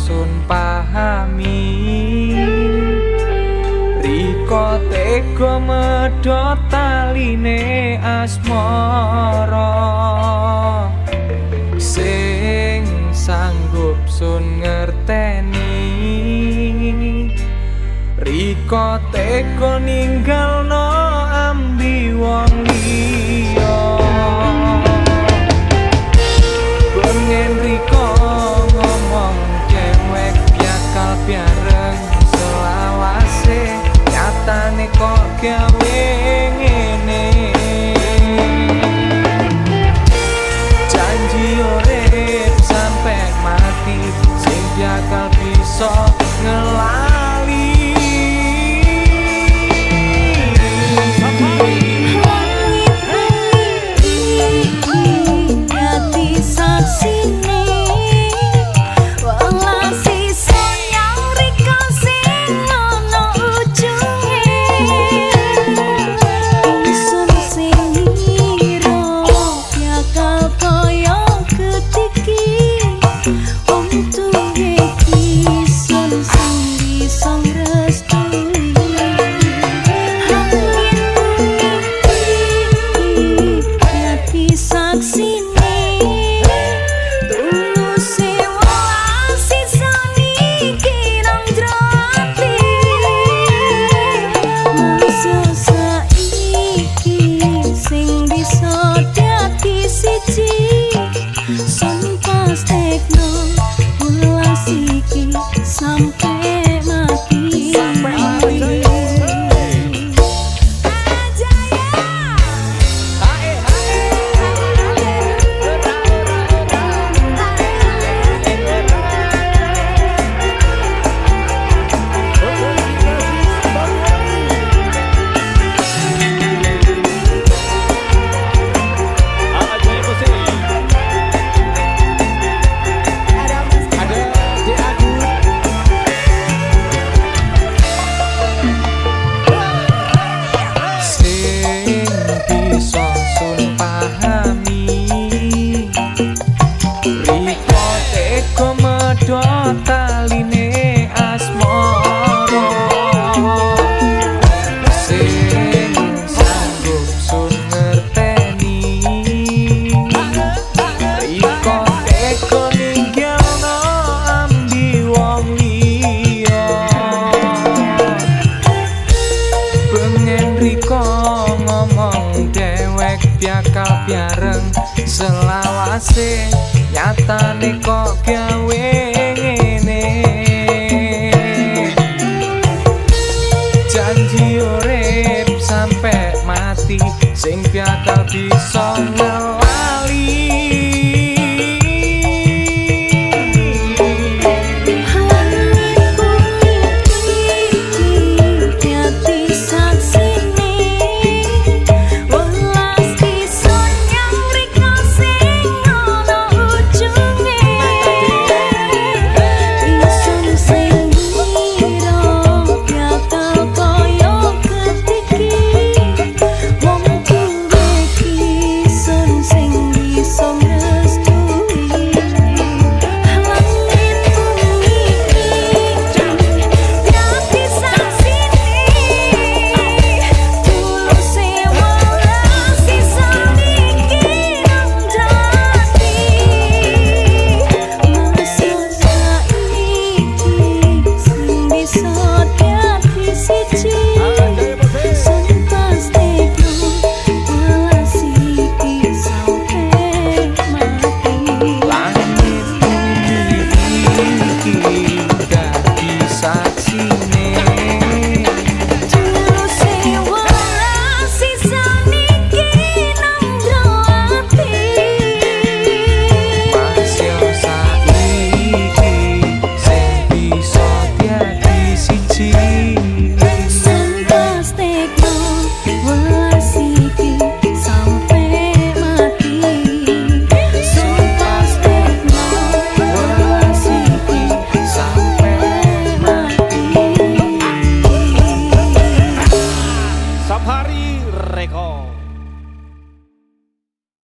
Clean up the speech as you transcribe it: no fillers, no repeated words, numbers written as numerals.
Sun pahami riko tega medhot taline asmara sing sanggup sun ngerteni riko tega ninggalno ambi wong liya pengen riko biareng selawase nyatane kok gawe ngene janji urip sampe mati sing bakal bisa ngelali hati saksine sampai mati taline asmara sing sanggup sun ngerteni riko teko ninggalno ambi wong liya pengen riko ngomong dewek bakal biareng selawase nyatane kok gawe janji urip sampai mati sing bakal bisa ngelak